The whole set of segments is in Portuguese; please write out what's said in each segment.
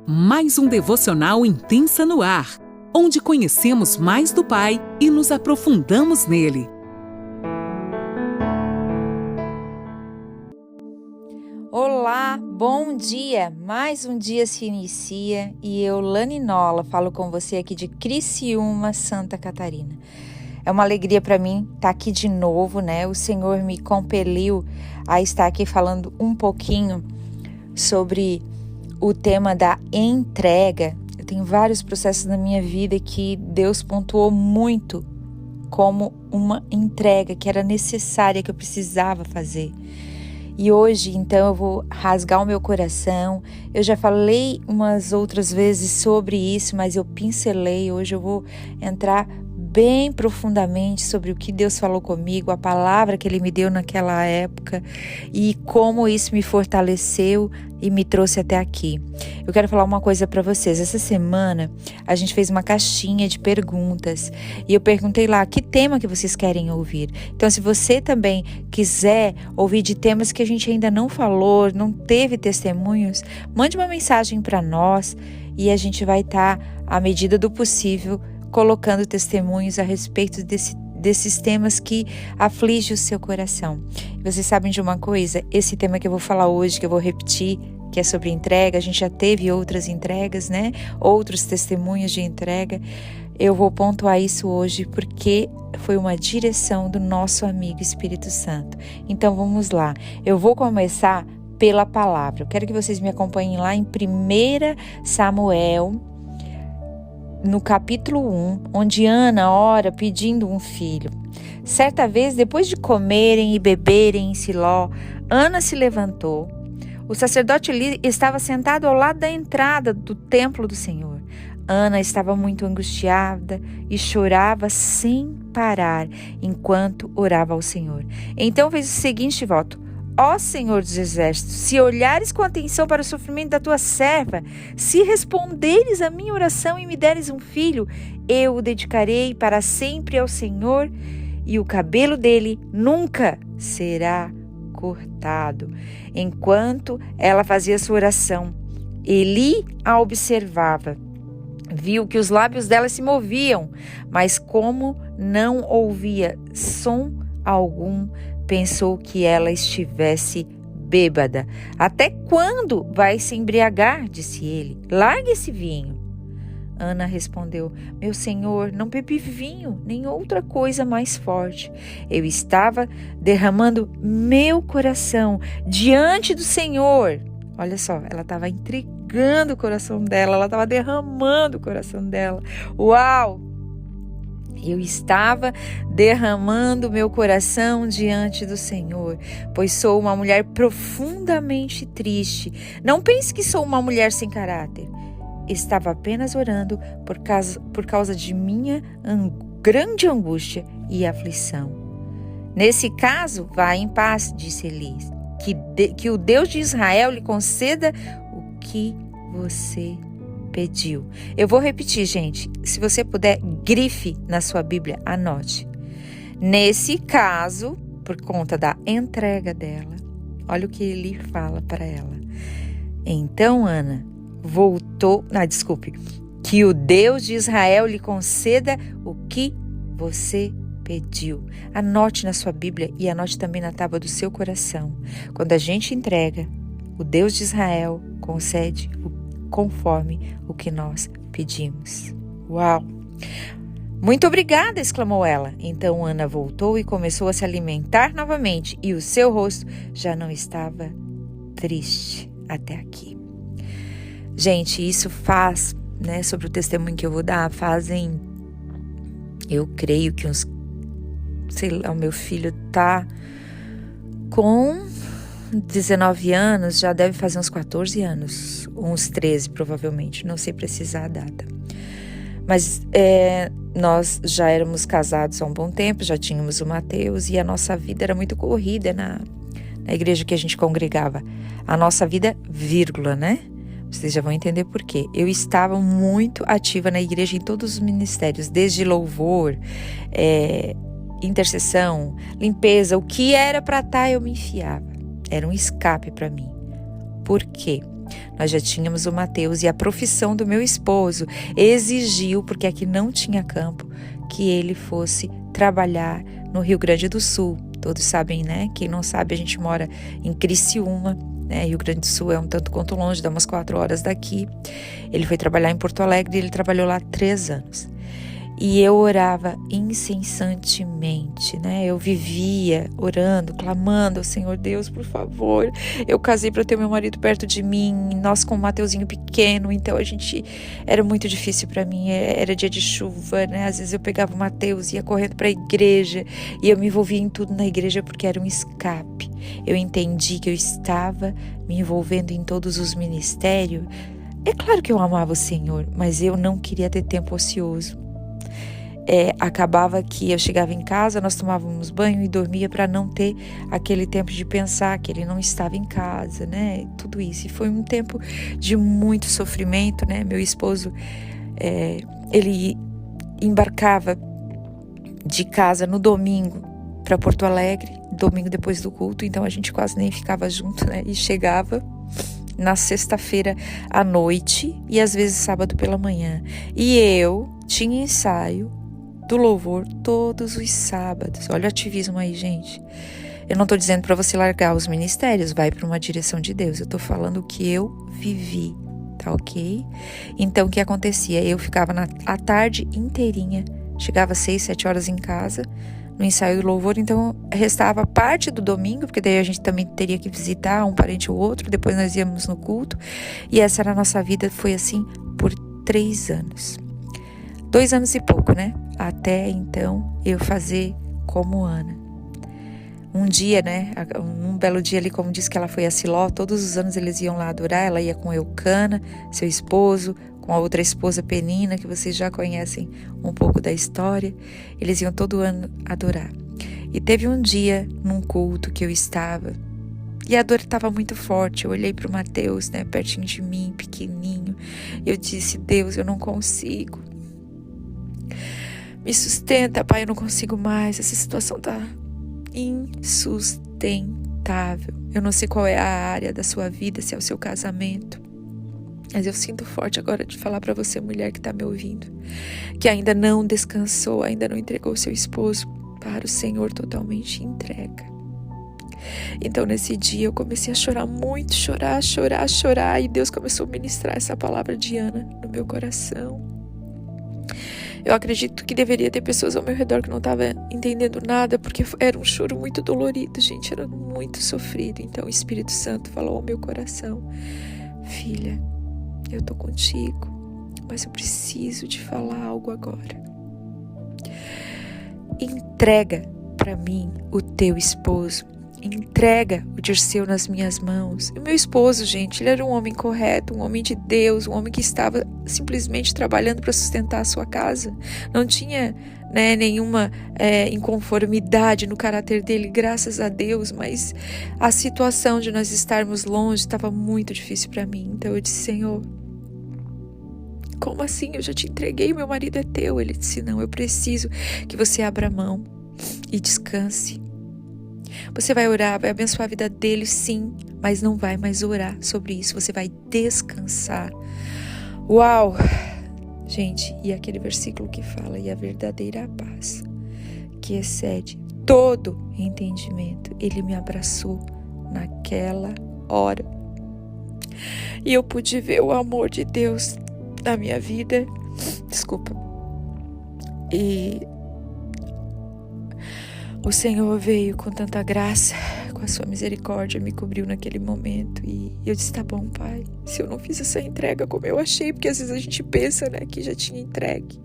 Mais um devocional Intensa no Ar, onde conhecemos mais do Pai e nos aprofundamos nele. Olá, bom dia! Mais um dia se inicia e eu, Lani Nola, falo com você aqui de Criciúma, Santa Catarina. É uma alegria para mim estar aqui de novo, né? O Senhor me compeliu a estar aqui falando um pouquinho sobre o tema da entrega. Eu tenho vários processos na minha vida que Deus pontuou muito como uma entrega que era necessária, que eu precisava fazer. E hoje, então, eu vou rasgar o meu coração. Eu já falei umas outras vezes sobre isso, mas eu pincelei. Hoje eu vou entrar bem profundamente sobre o que Deus falou comigo, a palavra que Ele me deu naquela época e como isso me fortaleceu e me trouxe até aqui. Eu quero falar uma coisa para vocês. Essa semana a gente fez uma caixinha de perguntas e eu perguntei lá que tema que vocês querem ouvir. Então, se você também quiser ouvir de temas que a gente ainda não falou, não teve testemunhos, mande uma mensagem para nós e a gente vai estar, à medida do possível, colocando testemunhos a respeito desses temas que afligem o seu coração. Vocês sabem de uma coisa? Esse tema que eu vou falar hoje, que eu vou repetir, que é sobre entrega, a gente já teve outras entregas, né? Outros testemunhos de entrega. Eu vou pontuar isso hoje porque foi uma direção do nosso amigo Espírito Santo. Então vamos lá. Eu vou começar pela palavra. Eu quero que vocês me acompanhem lá em 1 Samuel, no capítulo 1, onde Ana ora pedindo um filho. Certa vez, depois de comerem e beberem em Siló, Ana se levantou. O sacerdote Eli estava sentado ao lado da entrada do templo do Senhor. Ana estava muito angustiada e chorava sem parar enquanto orava ao Senhor. Então fez o seguinte voto: Ó Senhor dos Exércitos, se olhares com atenção para o sofrimento da tua serva, se responderes à minha oração e me deres um filho, eu o dedicarei para sempre ao Senhor e o cabelo dele nunca será cortado. Enquanto ela fazia sua oração, Eli a observava. Viu que os lábios dela se moviam, mas como não ouvia som algum, pensou que ela estivesse bêbada. Até quando vai se embriagar? Disse ele. Largue esse vinho. Ana respondeu: Meu senhor, não bebi vinho, nem outra coisa mais forte. Eu estava derramando meu coração diante do Senhor. Olha só, ela estava entregando o coração dela, ela estava derramando o coração dela. Uau! Eu estava derramando meu coração diante do Senhor, pois sou uma mulher profundamente triste. Não pense que sou uma mulher sem caráter. Estava apenas orando por causa de minha grande angústia e aflição. Nesse caso, vá em paz, disse Eli. Que o Deus de Israel lhe conceda o que você pediu. Eu vou repetir, gente. Se você puder, grife na sua Bíblia, anote. Nesse caso, por conta da entrega dela, olha o que ele fala para ela. Então, Ana voltou... Que o Deus de Israel lhe conceda o que você pediu. Anote na sua Bíblia e anote também na tábua do seu coração. Quando a gente entrega, o Deus de Israel concede conforme o que nós pedimos. Uau! Muito obrigada, exclamou ela. Então Ana voltou e começou a se alimentar novamente e o seu rosto já não estava triste até aqui. Gente, isso faz, né, sobre o testemunho que eu vou dar, fazem, eu creio que uns, sei lá, o meu filho tá com 19 anos, já deve fazer uns 14 anos, uns 13 provavelmente, não sei precisar a data. Mas nós já éramos casados há um bom tempo, já tínhamos o Mateus e a nossa vida era muito corrida na igreja que a gente congregava. A nossa vida, vírgula, né? Vocês já vão entender por quê. Eu estava muito ativa na igreja em todos os ministérios, desde louvor, intercessão, limpeza, o que era para estar eu me enfiava. Era um escape para mim. Por quê? Nós já tínhamos o Mateus e a profissão do meu esposo exigiu, porque aqui não tinha campo, que ele fosse trabalhar no Rio Grande do Sul. Todos sabem, né? Quem não sabe, a gente mora em Criciúma, né? Rio Grande do Sul é um tanto quanto longe, dá umas 4 horas daqui. Ele foi trabalhar em Porto Alegre e ele trabalhou lá 3 anos. E eu orava incessantemente, né? Eu vivia orando, clamando ao Senhor Deus, por favor. Eu casei para ter meu marido perto de mim, nós com um Mateuzinho pequeno, então era muito difícil para mim. Era dia de chuva, né? Às vezes eu pegava o Mateus, ia correndo para a igreja e eu me envolvia em tudo na igreja porque era um escape. Eu entendi que eu estava me envolvendo em todos os ministérios. É claro que eu amava o Senhor, mas eu não queria ter tempo ocioso. Acabava que eu chegava em casa, nós tomávamos banho e dormia para não ter aquele tempo de pensar que ele não estava em casa, né? Tudo isso. E foi um tempo de muito sofrimento, né? Meu esposo, ele embarcava de casa no domingo para Porto Alegre, domingo depois do culto, então a gente quase nem ficava junto, né? E chegava na sexta-feira à noite e às vezes sábado pela manhã. E eu tinha ensaio do louvor todos os sábados. Olha o ativismo aí, gente. Eu não estou dizendo para você largar os ministérios, vai para uma direção de Deus. Eu estou falando o que eu vivi, tá ok? Então, o que acontecia? Eu ficava a tarde inteirinha, chegava às 6, 7 horas em casa, no ensaio do louvor, então restava parte do domingo, porque daí a gente também teria que visitar um parente ou outro, depois nós íamos no culto, e essa era a nossa vida, foi assim por 3 anos. 2 anos e pouco, né? Até então eu fazer como Ana. Um dia, né? Um belo dia ali, como disse que ela foi a Siló, todos os anos eles iam lá adorar, ela ia com Eucana, seu esposo, com a outra esposa Penina, que vocês já conhecem um pouco da história. Eles iam todo ano adorar. E teve um dia, num culto que eu estava, e a dor estava muito forte. Eu olhei para o Mateus, né, pertinho de mim, pequenininho. Eu disse: Deus, eu não consigo. Me sustenta, Pai, eu não consigo mais. Essa situação está insustentável. Eu não sei qual é a área da sua vida, se é o seu casamento. Mas eu sinto forte agora de falar para você, mulher que está me ouvindo, que ainda não descansou, ainda não entregou seu esposo para o Senhor totalmente entrega. Então nesse dia eu comecei a chorar muito, chorar, e Deus começou a ministrar essa palavra de Ana no meu coração. Eu acredito que deveria ter pessoas ao meu redor que não estavam entendendo nada, porque era um choro muito dolorido, gente, era muito sofrido. Então o Espírito Santo falou ao meu coração: filha, eu tô contigo, mas eu preciso te falar algo agora. Entrega para mim o teu esposo. Entrega o Dirceu nas minhas mãos. E o meu esposo, gente, ele era um homem correto, um homem de Deus, um homem que estava simplesmente trabalhando para sustentar a sua casa. Não tinha, né, nenhuma inconformidade no caráter dele, graças a Deus, mas a situação de nós estarmos longe estava muito difícil para mim. Então eu disse: Senhor, como assim? Eu já te entreguei, meu marido é teu. Ele disse: não, eu preciso que você abra a mão e descanse. Você vai orar, vai abençoar a vida dele, sim, mas não vai mais orar sobre isso. Você vai descansar. Uau! Gente, e aquele versículo que fala: e a verdadeira paz, que excede todo entendimento, ele me abraçou naquela hora. E eu pude ver o amor de Deus na minha vida. Desculpa. E o Senhor veio com tanta graça, com a sua misericórdia, me cobriu naquele momento. E eu disse: tá bom, Pai, se eu não fiz essa entrega como eu achei, porque às vezes a gente pensa, né, que já tinha entregue.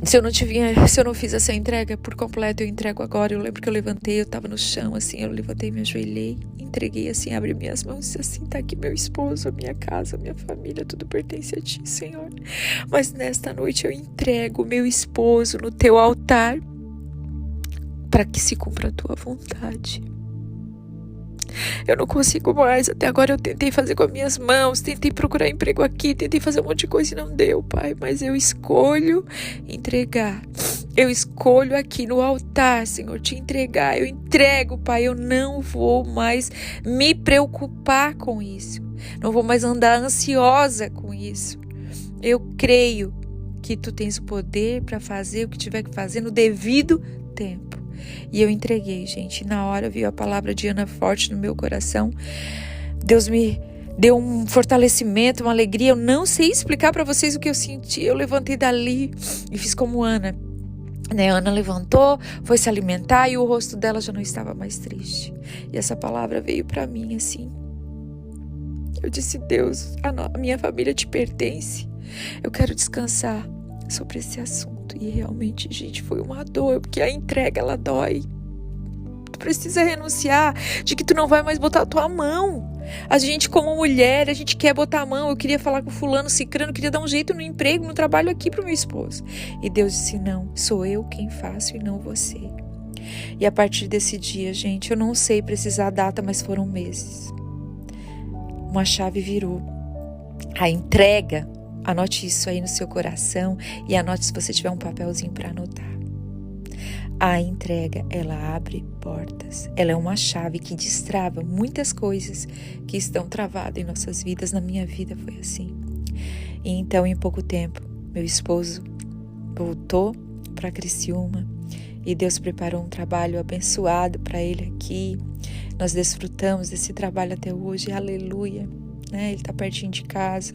Se eu não fiz essa entrega por completo, eu entrego agora. Eu lembro que eu levantei, eu estava no chão, assim, eu levantei, me ajoelhei, entreguei assim, abri minhas mãos e disse assim: tá aqui meu esposo, a minha casa, a minha família, tudo pertence a ti, Senhor. Mas nesta noite eu entrego o meu esposo no teu altar, para que se cumpra a tua vontade. Eu não consigo mais. Até agora eu tentei fazer com as minhas mãos, tentei procurar emprego aqui, tentei fazer um monte de coisa e não deu, Pai. Mas eu escolho entregar. Eu escolho aqui no altar, Senhor, te entregar. Eu entrego, Pai. Eu não vou mais me preocupar com isso. Não vou mais andar ansiosa com isso. Eu creio que tu tens o poder para fazer o que tiver que fazer no devido tempo. E eu entreguei, gente. Na hora veio a palavra de Ana forte no meu coração. Deus me deu um fortalecimento, uma alegria. Eu não sei explicar para vocês o que eu senti. Eu levantei dali e fiz como Ana. Ana levantou, foi se alimentar e o rosto dela já não estava mais triste. E essa palavra veio para mim assim. Eu disse: Deus, a minha família te pertence. Eu quero descansar sobre esse assunto. E realmente, gente, foi uma dor, porque a entrega, ela dói. Tu precisa renunciar de que tu não vai mais botar a tua mão. A gente, como mulher, a gente quer botar a mão. Eu queria falar com fulano, cicrano, queria dar um jeito no emprego, no trabalho aqui pro meu esposo. E Deus disse: não, sou eu quem faço e não você. E a partir desse dia, gente, eu não sei precisar a data, mas foram meses. Uma chave virou. A entrega, anote isso aí no seu coração e anote se você tiver um papelzinho para anotar. A entrega, ela abre portas. Ela é uma chave que destrava muitas coisas que estão travadas em nossas vidas. Na minha vida foi assim. E então, em pouco tempo, meu esposo voltou para Criciúma e Deus preparou um trabalho abençoado para ele aqui. Nós desfrutamos desse trabalho até hoje, aleluia, né? Ele está pertinho de casa.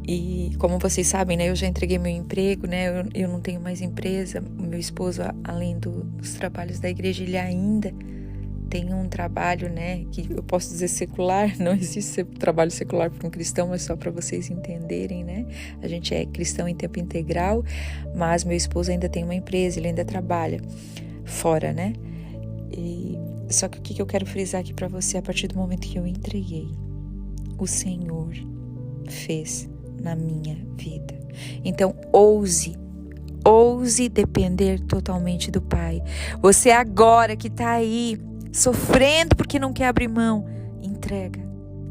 E como vocês sabem, né, eu já entreguei meu emprego, né, eu não tenho mais empresa. O meu esposo, além dos trabalhos da igreja, ele ainda tem um trabalho, né, que eu posso dizer secular. Não existe trabalho secular para um cristão, mas só para vocês entenderem, né. A gente é cristão em tempo integral, mas meu esposo ainda tem uma empresa, ele ainda trabalha fora, né. E só que o que eu quero frisar aqui para você, a partir do momento que eu entreguei, o Senhor fez na minha vida. Então, ouse depender totalmente do Pai. Você agora que está aí, sofrendo porque não quer abrir mão, entrega.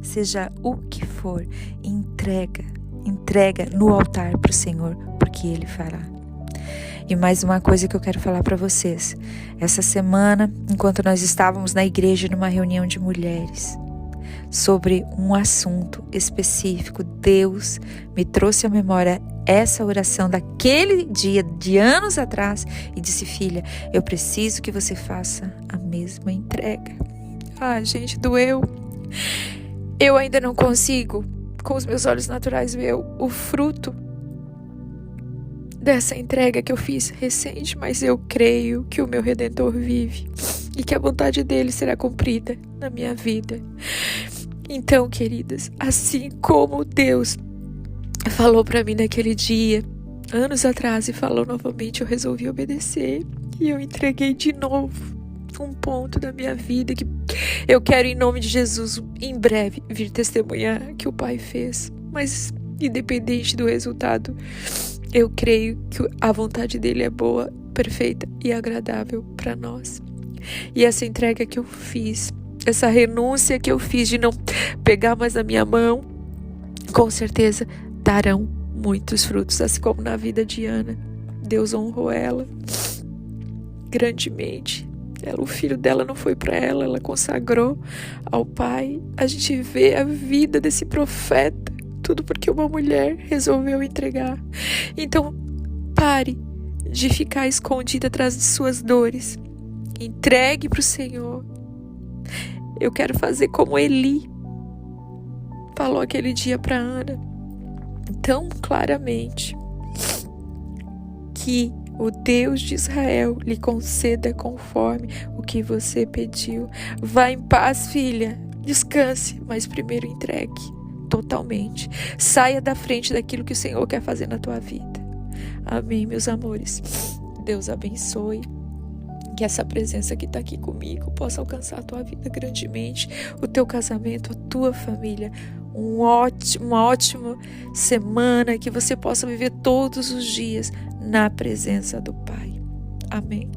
Seja o que for, entrega no altar para o Senhor, porque Ele fará. E mais uma coisa que eu quero falar para vocês. Essa semana, enquanto nós estávamos na igreja numa reunião de mulheres, sobre um assunto específico, Deus me trouxe à memória essa oração daquele dia, de anos atrás, e disse: filha, eu preciso que você faça a mesma entrega. Gente, doeu. Eu ainda não consigo, com os meus olhos naturais, ver o fruto dessa entrega que eu fiz recente, mas eu creio que o meu Redentor vive e que a vontade dele será cumprida na minha vida. Então, queridas, assim como Deus falou para mim naquele dia, anos atrás, e falou novamente, eu resolvi obedecer e eu entreguei de novo um ponto da minha vida que eu quero, em nome de Jesus, em breve vir testemunhar que o Pai fez. Mas independente do resultado, eu creio que a vontade dele é boa, perfeita e agradável para nós. E essa entrega que eu fiz, essa renúncia que eu fiz de não pegar mais na minha mão, com certeza darão muitos frutos, assim como na vida de Ana. Deus honrou ela grandemente. O filho dela não foi para ela, ela consagrou ao Pai. A gente vê a vida desse profeta, tudo porque uma mulher resolveu entregar. Então, pare de ficar escondida atrás de suas dores. Entregue para o Senhor. Eu quero fazer como Eli falou aquele dia para Ana, tão claramente, que o Deus de Israel lhe conceda conforme o que você pediu. Vá em paz, filha, descanse, mas primeiro entregue totalmente. Saia da frente daquilo que o Senhor quer fazer na tua vida. Amém, meus amores. Deus abençoe. Que essa presença que está aqui comigo possa alcançar a tua vida grandemente, o teu casamento, a tua família. Uma ótima semana, que você possa viver todos os dias na presença do Pai. Amém.